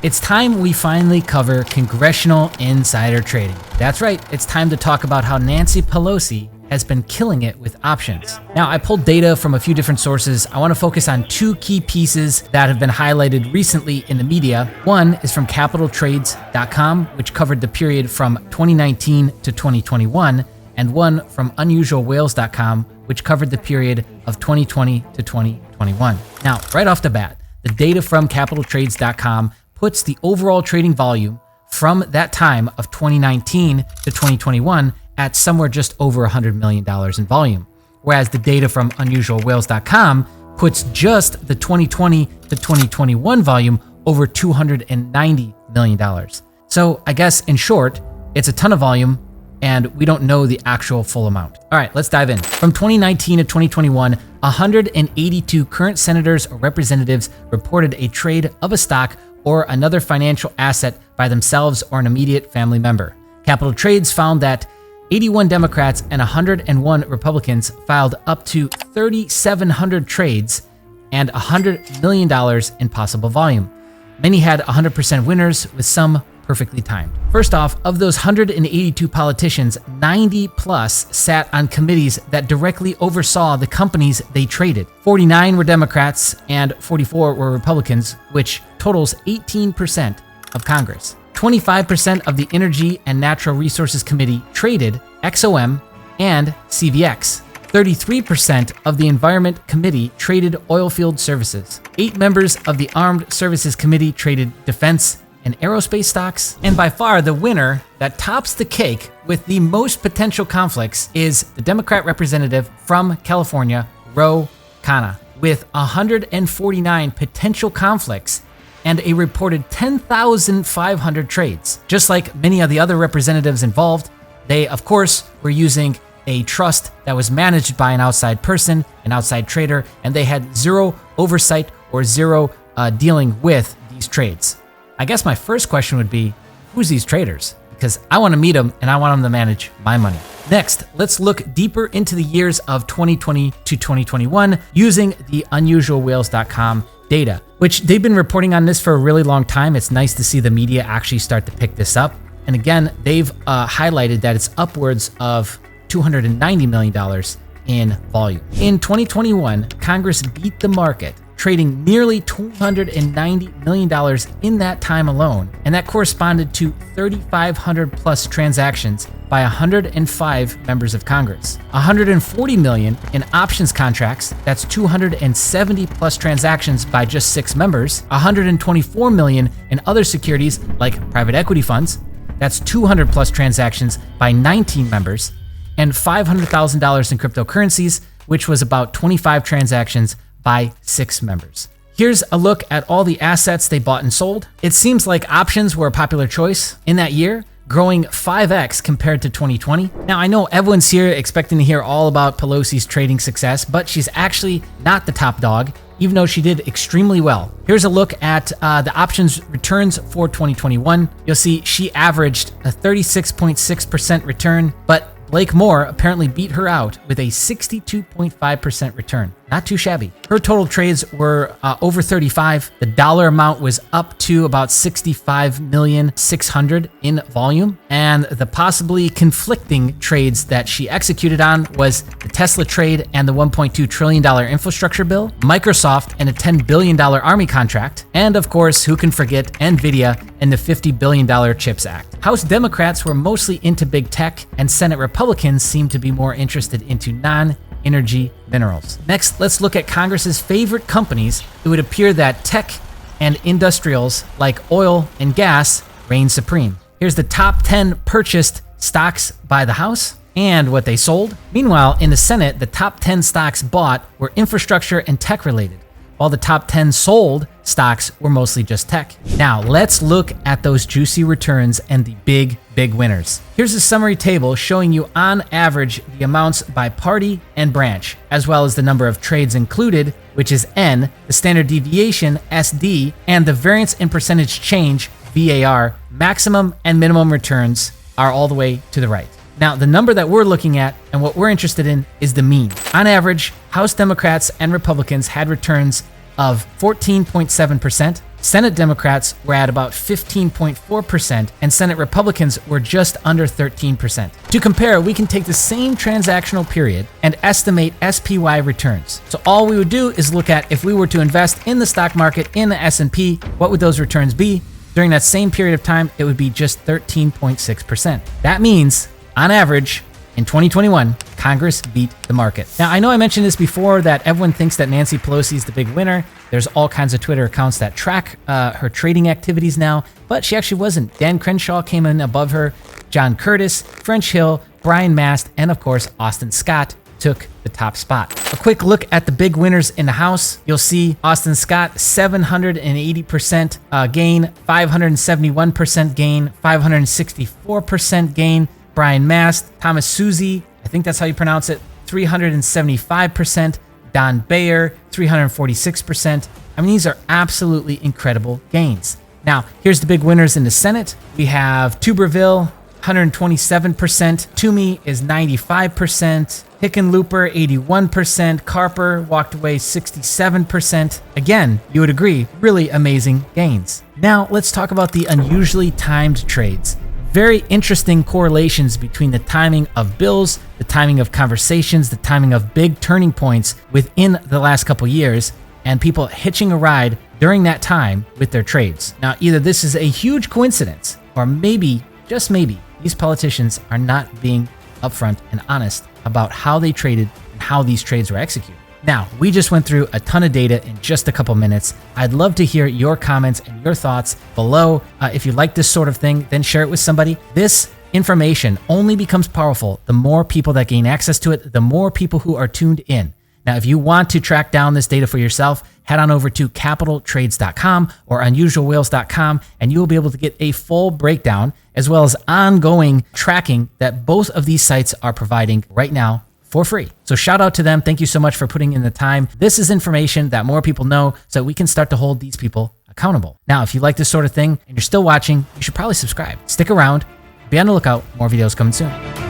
It's time we finally cover congressional insider trading. That's right, it's time to talk about how Nancy Pelosi has been killing it with options. Now, I pulled data from a few different sources. I want to focus on two key pieces that have been highlighted recently in the media. One is from capitaltrades.com, which covered the period from 2019 to 2021, and one from unusualwhales.com, which covered the period of 2020 to 2021. Now, right off the bat, the data from capitaltrades.com puts the overall trading volume from that time of 2019 to 2021 at somewhere just over $100 million in volume, whereas the data from unusualwhales.com puts just the 2020 to 2021 volume over $290 million. So I guess in short, it's a ton of volume and we don't know the actual full amount. All right, let's dive in. From 2019 to 2021, 182 current senators or representatives reported a trade of a stock or another financial asset by themselves or an immediate family member. Capital Trades found that 81 Democrats and 101 Republicans filed up to 3,700 trades and $100 million in possible volume. Many had 100% winners, with some perfectly timed. First off, of those 182 politicians, 90 plus sat on committees that directly oversaw the companies they traded. 49 were Democrats and 44 were Republicans, which totals 18% of Congress. 25% of the Energy and Natural Resources Committee traded XOM and CVX. 33% of the Environment Committee traded oilfield services. 8 members of the Armed Services Committee traded defense and aerospace stocks. And by far the winner that tops the cake with the most potential conflicts is the Democrat representative from California, Ro Khanna, with 149 potential conflicts and a reported 10,500 trades. Just like many of the other representatives involved, they, of course, were using a trust that was managed by an outside person, an outside trader, and they had zero oversight or zero dealing with these trades. I guess my first question would be, who's these traders? Because I want to meet them and I want them to manage my money. Next, let's look deeper into the years of 2020 to 2021 using the unusualwhales.com data, which they've been reporting on this for a really long time. It's nice to see the media actually start to pick this up. And again, they've highlighted that it's upwards of $290 million in volume. In 2021, Congress beat the market, trading nearly $290 million in that time alone, and that corresponded to 3,500 plus transactions by 105 members of Congress. 140 million in options contracts, that's 270 plus transactions by just 6 members. 124 million in other securities like private equity funds, that's 200 plus transactions by 19 members. And $500,000 in cryptocurrencies, which was about 25 transactions by 6 members. Here's a look at all the assets they bought and sold. It seems like options were a popular choice in that year, growing 5x compared to 2020. Now, I know everyone's here expecting to hear all about Pelosi's trading success, but she's actually not the top dog, even though she did extremely well. Here's a look at the options returns for 2021. You'll see she averaged a 36.6% return, but Blake Moore apparently beat her out with a 62.5% return. Not too shabby. Her total trades were over 35. The dollar amount was up to about 65,600,000 in volume. And the possibly conflicting trades that she executed on was the Tesla trade and the $1.2 trillion infrastructure bill, Microsoft and a $10 billion Army contract, and of course, who can forget NVIDIA and the $50 billion CHIPS Act. House Democrats were mostly into big tech, and Senate Republicans seemed to be more interested into non-energy minerals. Next, let's look at Congress's favorite companies. It would appear that tech and industrials like oil and gas reign supreme. Here's the top 10 purchased stocks by the House and what they sold. Meanwhile, in the Senate, the top 10 stocks bought were infrastructure and tech related, while the top 10 sold stocks were mostly just tech. Now, let's look at those juicy returns and the big winners. Here's a summary table showing you on average the amounts by party and branch, as well as the number of trades included, which is N, the standard deviation, SD, and the variance in percentage change, VAR. Maximum and minimum returns are all the way to the right. Now, the number that we're looking at and what we're interested in is the mean. On average, House Democrats and Republicans had returns of 14.7%, Senate Democrats were at about 15.4%, and Senate Republicans were just under 13%. To compare, we can take the same transactional period and estimate SPY returns. So all we would do is look at if we were to invest in the stock market in the S&P, what would those returns be? During that same period of time, it would be just 13.6%. That means, on average, in 2021, Congress beat the market. Now, I know I mentioned this before that everyone thinks that Nancy Pelosi is the big winner. There's all kinds of Twitter accounts that track her trading activities now, but she actually wasn't. Dan Crenshaw came in above her. John Curtis, French Hill, Brian Mast, and of course, Austin Scott took the top spot. A quick look at the big winners in the House. You'll see Austin Scott, 780% gain, 571% gain, 564% gain. Brian Mast, Thomas Suzy, I think that's how you pronounce it, 375%. Don Bayer, 346%. I mean, these are absolutely incredible gains. Now, here's the big winners in the Senate. We have Tuberville, 127%. Toomey is 95%. Hickenlooper, 81%. Carper walked away 67%. Again, you would agree, really amazing gains. Now, let's talk about the unusually timed trades. Very interesting correlations between the timing of bills, the timing of conversations, the timing of big turning points within the last couple years, and people hitching a ride during that time with their trades. Now, either this is a huge coincidence, or maybe, just maybe, these politicians are not being upfront and honest about how they traded and how these trades were executed. Now, we just went through a ton of data in just a couple minutes. I'd love to hear your comments and your thoughts below. If you like this sort of thing, then share it with somebody. This information only becomes powerful the more people that gain access to it, the more people who are tuned in. Now, if you want to track down this data for yourself, head on over to capitaltrades.com or unusualwhales.com, and you will be able to get a full breakdown as well as ongoing tracking that both of these sites are providing right now for free. So shout out to them. Thank you so much for putting in the time. This is information that more people know so that we can start to hold these people accountable. Now, if you like this sort of thing and you're still watching, you should probably subscribe. Stick around. Be on the lookout. More videos coming soon.